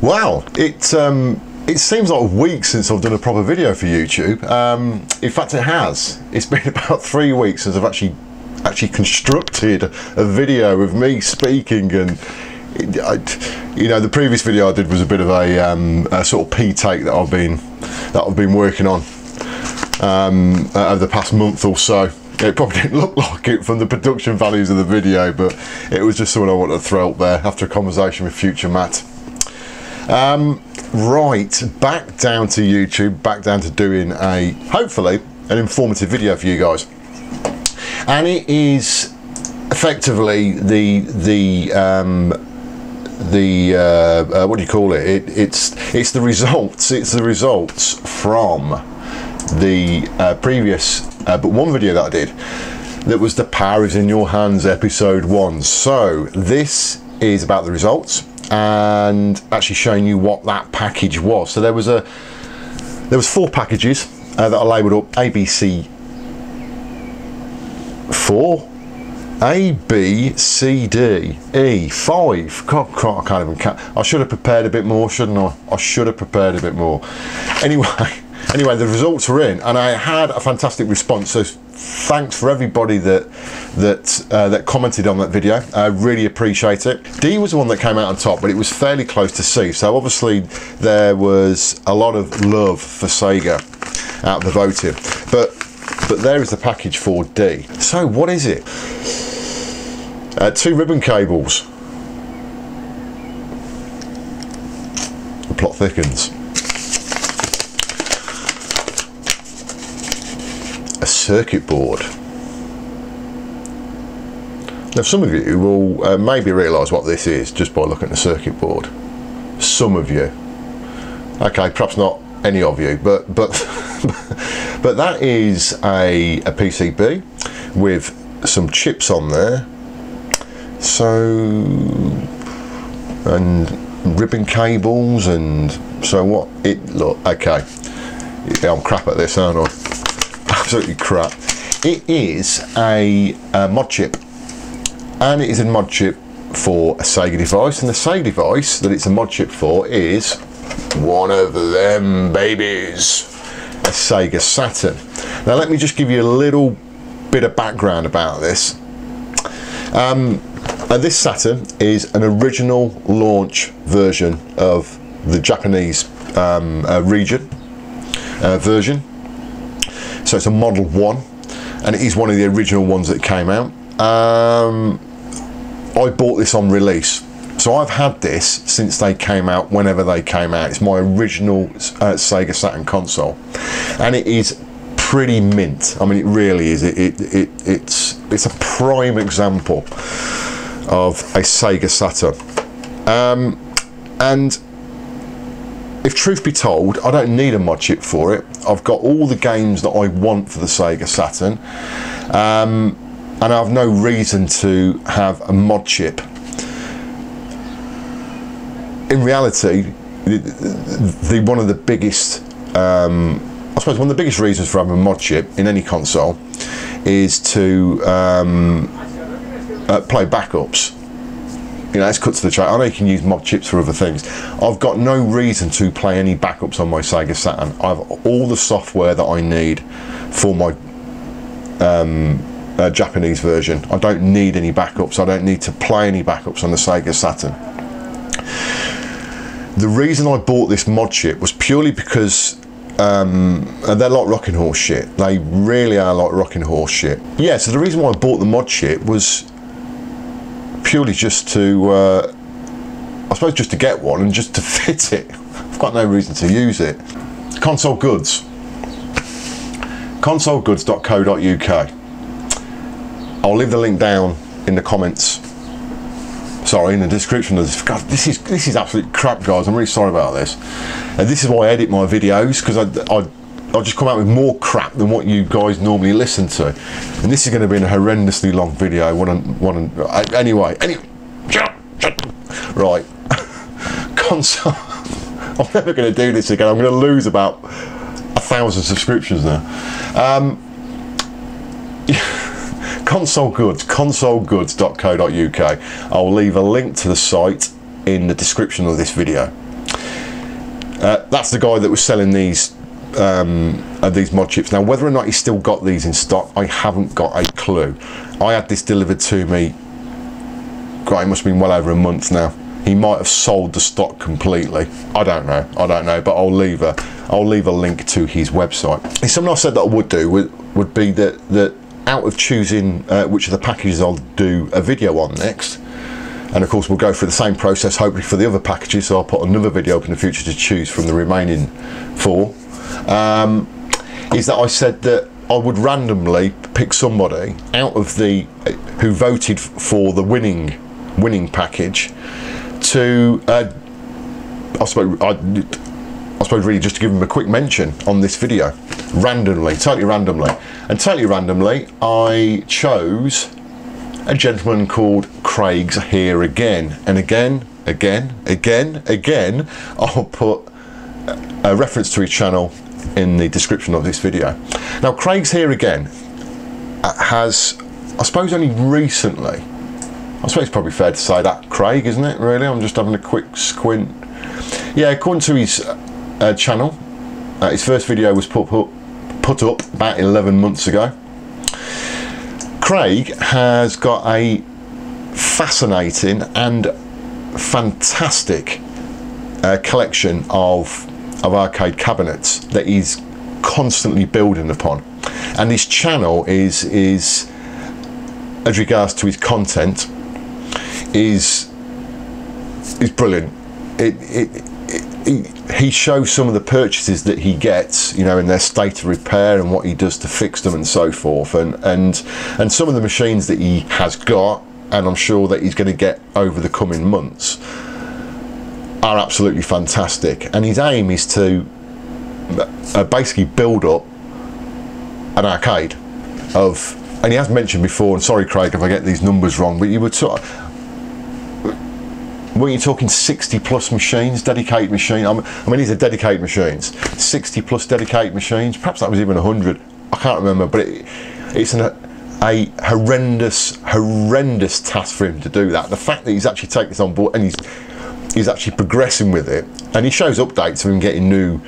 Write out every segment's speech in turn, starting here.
Wow, it seems like weeks since I've done a proper video for YouTube. In fact, it has. It's been about 3 weeks since I've actually constructed a video of me speaking, and you know, the previous video I did was a bit of a sort of P-take that I've been working on over the past month or so. It probably didn't look like it from the production values of the video, but it was just something I wanted to throw up there after a conversation with future Matt. Right, back down to YouTube, back down to doing hopefully an informative video for you guys, and it is effectively the what do you call it? It's the results. It's the results from the previous but one video that I did. That was the Power Is In Your Hands episode 1. So this is about the results, and actually showing you what that package was. So there was 4 packages that I labelled up ABC 4, A, B, C, D, E, 5. God, I can't even count. I should have prepared a bit more, shouldn't I? I should have prepared a bit more. Anyway, the results were in, and I had a fantastic response. So thanks for everybody that commented on that video. I really appreciate it. D was the one that came out on top, but it was fairly close to C. So obviously there was a lot of love for Sega out of the voting. But there is the package for D. So what is it? 2 ribbon cables. The plot thickens. A circuit board. Now some of you will maybe realise what this is just by looking at the circuit board. Some of you. Okay, perhaps not any of you, but that is a PCB with some chips on there. So, and ribbon cables, and so what? Look, okay. I'm crap at this, aren't I? Absolutely crap. It is a mod chip, and it is a mod chip for a Sega device, and the Sega device that it's a mod chip for is one of them babies, a Sega Saturn. Now let me just give you a little bit of background about this. This Saturn is an original launch version of the Japanese version. So it's a Model 1, and it is one of the original ones that came out. I bought this on release, so I've had this since they came out, whenever they came out. It's my original Sega Saturn console, and it is pretty mint. I mean, it really is. It's a prime example of a Sega Saturn. And if truth be told, I don't need a mod chip for it. I've got all the games that I want for the Sega Saturn, and I have no reason to have a mod chip. In reality, one of the biggest, I suppose one of the biggest reasons for having a mod chip in any console is to play backups. You know, let's cut to the chase. I know you can use mod chips for other things. I've got no reason to play any backups on my Sega Saturn. I have all the software that I need for my Japanese version. I don't need any backups. I don't need to play any backups on the Sega Saturn. The reason I bought this mod chip was purely because they're like rocking horse shit. They really are like rocking horse shit. Yeah, so the reason why I bought the mod chip was purely just to, I suppose just to get one and just to fit it. I've got no reason to use it. Console Goods. consolegoods.co.uk. I'll leave the link down in the comments. Sorry, in the description of this. God, this is absolute crap, guys. I'm really sorry about this. And this is why I edit my videos, because I'll just come out with more crap than what you guys normally listen to. And this is going to be a horrendously long video. Anyway, right. Console. I'm never going to do this again. I'm going to lose about 1,000 subscriptions now. Console Goods, consolegoods.co.uk. I'll leave a link to the site in the description of this video. That's the guy that was selling these mod chips. Now, whether or not he's still got these in stock, I haven't got a clue. I had this delivered to me, God, it must have been well over a month now. He might have sold the stock completely. I don't know, but I'll leave a link to his website. It's something I said that I would do, would be that out of choosing which of the packages I'll do a video on next, and of course we'll go through the same process hopefully for the other packages, so I'll put another video up in the future to choose from the remaining 4, is that I said that I would randomly pick somebody out of who voted for the winning package to I suppose really just to give him a quick mention on this video, totally randomly I chose a gentleman called Craig's Here Again, and again I'll put a reference to his channel in the description of this video. Now, Craig's Here Again has, I suppose only recently, I suppose it's probably fair to say that, Craig, isn't it, really? I'm just having a quick squint. Yeah, according to his channel, his first video was put up about 11 months ago. Craig has got a fascinating and fantastic collection of arcade cabinets that he's constantly building upon, and his channel is as regards to his content is brilliant. He shows some of the purchases that he gets, you know, in their state of repair and what he does to fix them and so forth, and some of the machines that he has got, and I'm sure that he's going to get over the coming months, are absolutely fantastic. And his aim is to basically build up an arcade of, and he has mentioned before, and sorry Craig if I get these numbers wrong, but weren't you talking 60 plus machines, dedicated machines? I mean, these are dedicated machines, 60 plus dedicated machines, perhaps that was even 100, I can't remember, but it's a horrendous task for him to do that. The fact that he's actually taken this on board and he's actually progressing with it, and he shows updates of him getting new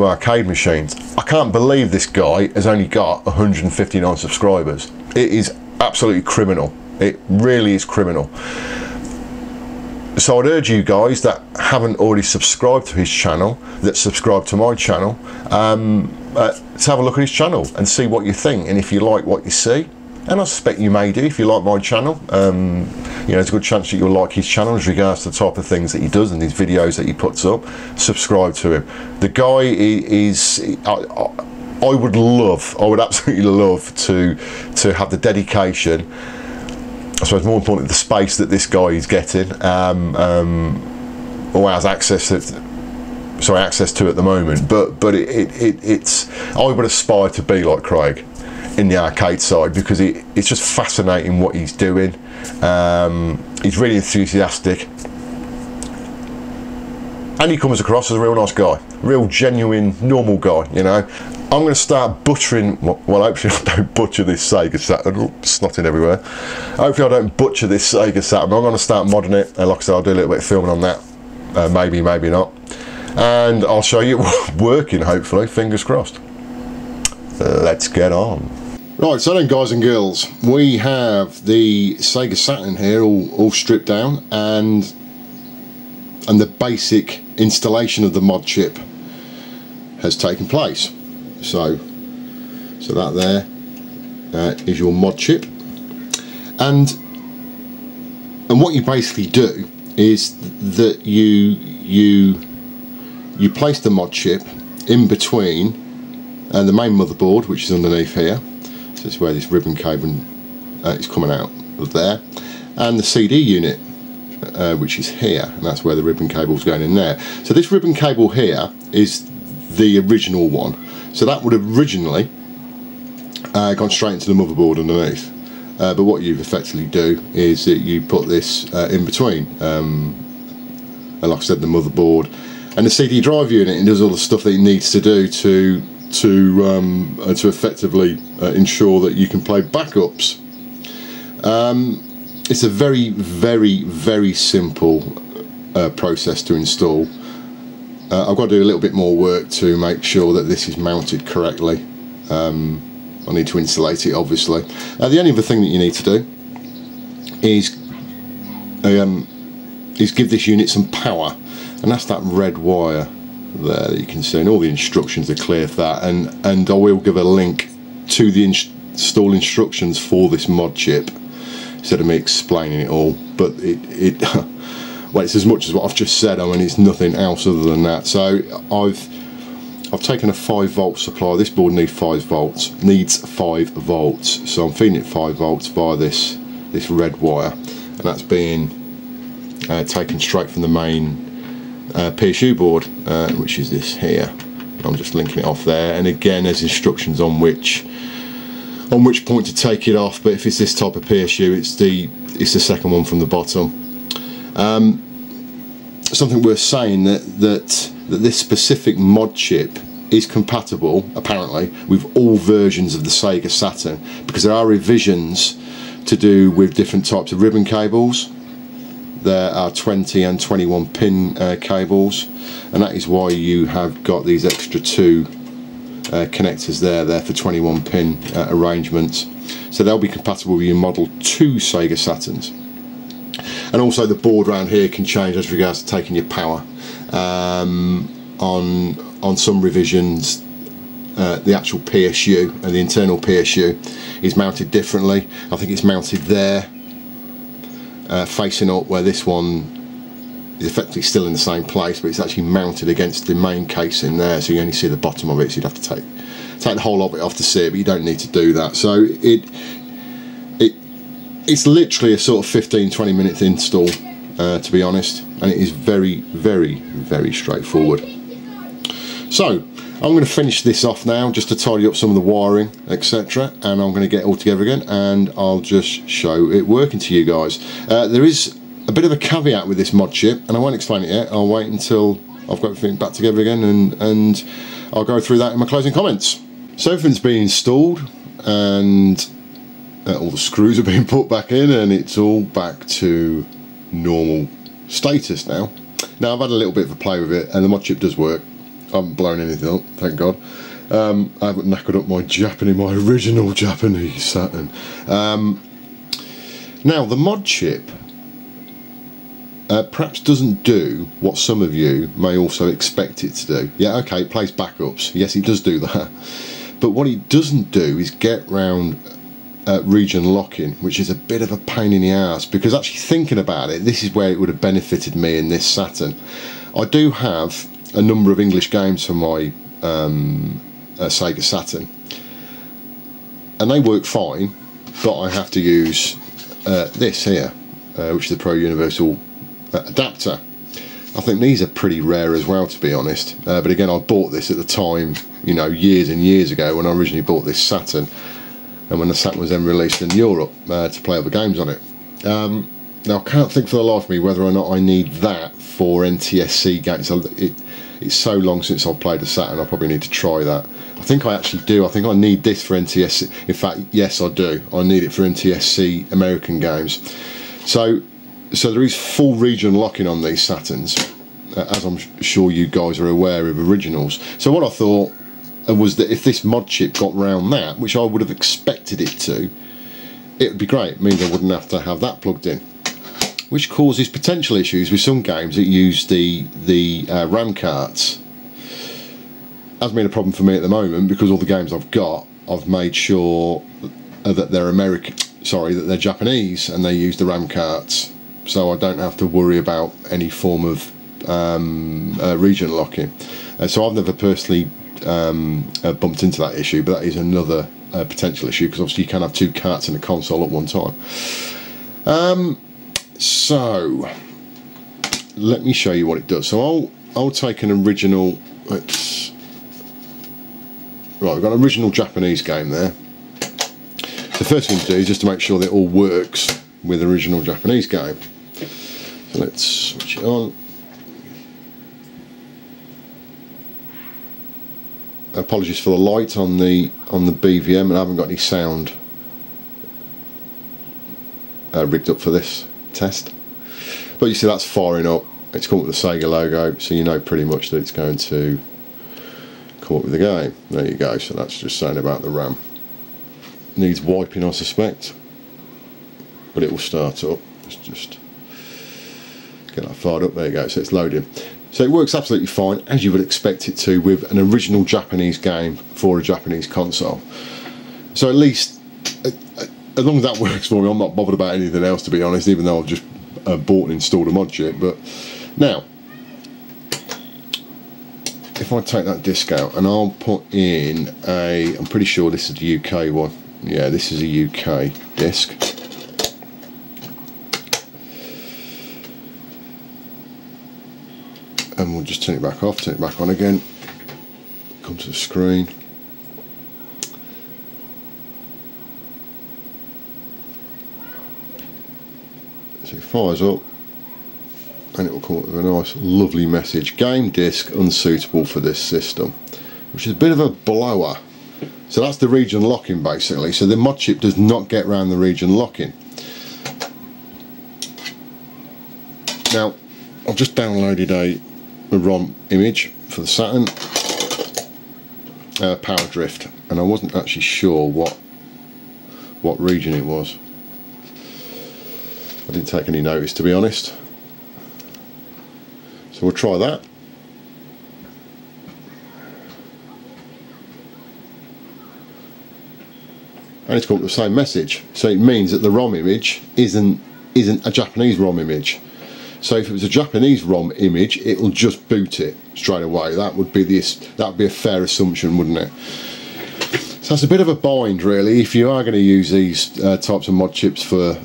arcade machines. I can't believe this guy has only got 159 subscribers. It is absolutely criminal. It really is criminal. So I'd urge you guys that haven't already subscribed to his channel, that subscribe to my channel, to have a look at his channel and see what you think, and if you like what you see, and I suspect you may do if you like my channel. You know, there's a good chance that you'll like his channel as regards to the type of things that he does and his videos that he puts up. Subscribe to him. The guy is, I would absolutely love to have the dedication, I suppose more importantly the space that this guy is getting, or has access to at the moment, but it's, I would aspire to be like Craig in the arcade side, because it's just fascinating what he's doing. He's really enthusiastic, and he comes across as a real nice guy, real genuine normal guy, you know. I'm going to start butchering, well hopefully I don't butcher this Sega Saturn, snotting everywhere. Hopefully I don't butcher this Sega Saturn. I'm going to start modding it, and like I said, I'll do a little bit of filming on that, maybe not, and I'll show you it working, hopefully, fingers crossed. Let's get on. Right, so then guys and girls, we have the Sega Saturn here all stripped down, and the basic installation of the mod chip has taken place. So that there is your mod chip, and what you basically do is that you place the mod chip in between the main motherboard, which is underneath here. So this is where this ribbon cable is coming out of there, and the CD unit, which is here, and that's where the ribbon cable is going in there. So this ribbon cable here is the original one. So that would have originally gone straight into the motherboard underneath, but what you effectively do is that you put this in between, and like I said, the motherboard and the CD drive unit, and does all the stuff that it needs to do to effectively ensure that you can play backups. It's a very simple process to install. I've got to do a little bit more work to make sure that this is mounted correctly. I need to insulate it, obviously. The only other thing that you need to do is give this unit some power, and that's that red wire there that you can see, and all the instructions are clear for that, and I will give a link to the install instructions for this mod chip instead of me explaining it all. But it well, it's as much as what I've just said. I mean, it's nothing else other than that. So I've taken a 5 volt supply. This board needs 5 volts, so I'm feeding it 5 volts via this red wire, and that's being taken straight from the main PSU board, which is this here. I'm just linking it off there, and again there's instructions on which point to take it off, but if it's this type of PSU, it's the second one from the bottom. Something worth saying that this specific mod chip is compatible apparently with all versions of the Sega Saturn, because there are revisions to do with different types of ribbon cables. There are 20 and 21 pin cables, and that is why you have got these extra 2 connectors there for 21 pin arrangements. So they'll be compatible with your Model 2 Sega Saturns. And also the board around here can change as regards to taking your power. On some revisions, the actual PSU and the internal PSU is mounted differently. I think it's mounted there, facing up, where this one is effectively still in the same place, but it's actually mounted against the main casing there, so you only see the bottom of it, so you'd have to take the whole of it off to see it, but you don't need to do that. So it's literally a sort of 15-20 minute install, to be honest, and it is very, very, very straightforward. So I'm going to finish this off now, just to tidy up some of the wiring, etc., and I'm going to get it all together again, and I'll just show it working to you guys. There is a bit of a caveat with this mod chip, and I won't explain it yet. I'll wait until I've got everything back together again, and I'll go through that in my closing comments. So everything's been installed, and all the screws are being put back in, and it's all back to normal status now. Now I've had a little bit of a play with it, and the mod chip does work. I haven't blown anything up, thank God. I haven't knackered up my original Japanese Saturn. Now the mod chip perhaps doesn't do what some of you may also expect it to do. Yeah, okay, it plays backups. Yes, it does do that. But what it doesn't do is get round region locking, which is a bit of a pain in the ass, because actually thinking about it, this is where it would have benefited me in this Saturn. I do have a number of English games for my Sega Saturn, and they work fine, but I have to use this here, which is the Pro Universal adapter. I think these are pretty rare as well, to be honest, but again, I bought this at the time, you know, years and years ago, when I originally bought this Saturn, and when the Saturn was then released in Europe to play other games on it. Now I can't think for the life of me whether or not I need that for NTSC games. It's so long since I've played a Saturn, I probably need to try that. I think I actually do. I think I need this for NTSC. In fact, yes, I do. I need it for NTSC American games. So there is full region locking on these Saturns, as I'm sure you guys are aware of originals. So what I thought was that if this mod chip got round that, which I would have expected it to, it would be great. It means I wouldn't have to have that plugged in, which causes potential issues with some games that use the RAM carts. That's been a problem for me at the moment, because all the games I've got, I've made sure that they're that they're Japanese, and they use the RAM carts, so I don't have to worry about any form of region locking. So I've never personally bumped into that issue, but that is another potential issue, because obviously you can have 2 carts in a console at one time. So let me show you what it does. So I'll take an original. Right, we've got an original Japanese game there. The first thing to do is just to make sure that it all works with the original Japanese game. So let's switch it on. Apologies for the light on the BVM, and I haven't got any sound rigged up for this test. But you see that's firing up, It's come up with the Sega logo, so you know pretty much that it's going to come up with the game. There you go, so that's just saying about the RAM. Needs wiping, I suspect, but it will start up. Let's just get that fired up. There you go, so it's loading. So it works absolutely fine, as you would expect it to, with an original Japanese game for a Japanese console. So at least, as long as that works for me, I'm not bothered about anything else, to be honest, even though I've just bought and installed a mod chip. But now, if I take that disc out and I'll put in a, I'm pretty sure this is the UK one. Yeah, this is a UK disc. And we'll just turn it back off, turn it back on again. Come to the screen. So it fires up and it will come up with a nice lovely message: game disc unsuitable for this system, which is a bit of a blower. So that's the region locking basically, so the mod chip does not get around the region locking. Now I've just downloaded a ROM image for the Saturn, power drift, and I wasn't actually sure what region it was. I didn't take any notice, to be honest. So we'll try that. And it's got the same message, so it means that the ROM image isn't a Japanese ROM image. So if it was a Japanese ROM image, it will just boot it straight away. That would be a fair assumption, wouldn't it? So that's a bit of a bind, really, if you are going to use these types of mod chips for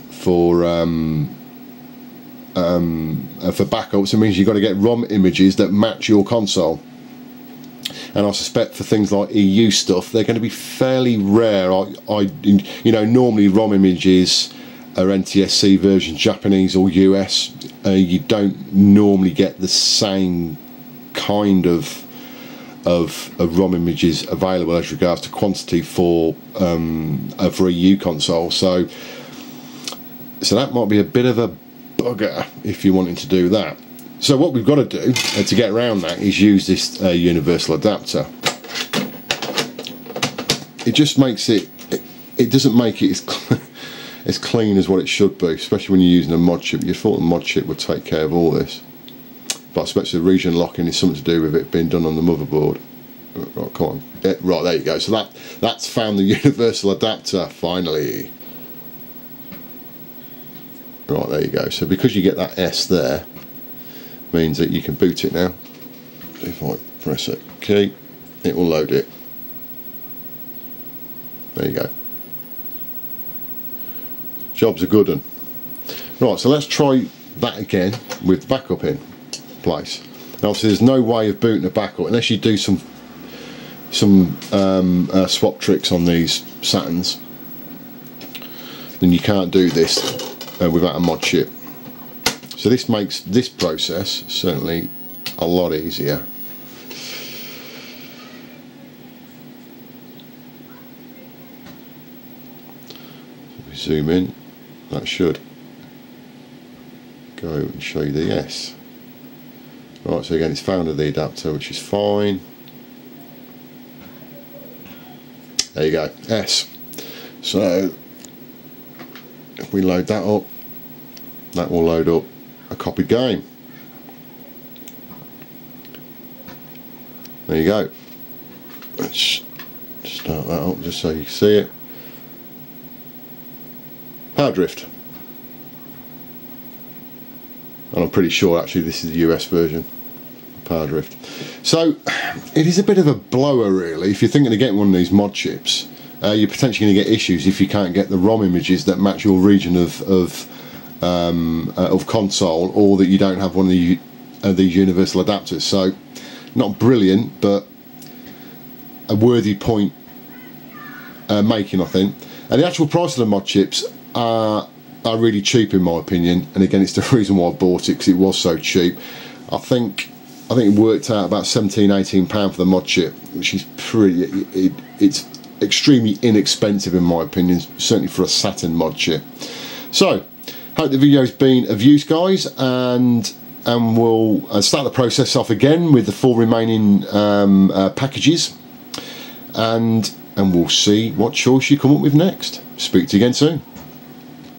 backups. It means you've got to get ROM images that match your console. And I suspect for things like EU stuff, they're going to be fairly rare. You know, normally ROM images are NTSC versions, Japanese or US. You don't normally get the same kind of ROM images available as regards to quantity for a EU console. So that might be a bit of a bugger if you're wanting to do that. So what we've got to do to get around that is use this universal adapter. It just makes it doesn't make it as clean as what it should be, especially when you're using a mod chip. You thought the mod chip would take care of all this, but I suppose the region locking is something to do with it being done on the motherboard. Right, come on. Yeah, right, there you go. So that's found the universal adapter finally. Right, there you go. So because you get that S there, means that you can boot it now. If I press a key, it will load it. There you go. Job's a good one. Right, so let's try that again with backup in place. Now, obviously, there's no way of booting a backup unless you do some swap tricks on these Saturns. Then you can't do this without a mod chip. So this makes this process certainly a lot easier. If we zoom in, that should go and show you the S. Right, so again it's found the adapter, which is fine. There you go, S. So if we load that up, that will load up a copied game. There you go. Let's start that up just so you can see it. Power drift. And I'm pretty sure actually this is the US version. Power drift. So it is a bit of a blower, really. If you're thinking of getting one of these mod chips, you're potentially going to get issues if you can't get the ROM images that match your region of console, or that you don't have one of these universal adapters. So not brilliant, but a worthy point making, I think. And the actual price of the mod chips are really cheap in my opinion, and again it's the reason why I bought it, because it was so cheap. I think it worked out about £17–18 for the mod chip, which is it's extremely inexpensive in my opinion, certainly for a Saturn mod chip. So hope the video's been of use, guys, and and we'll start the process off again with the 4 remaining packages, and we'll see what choice you come up with next. Speak to you again soon.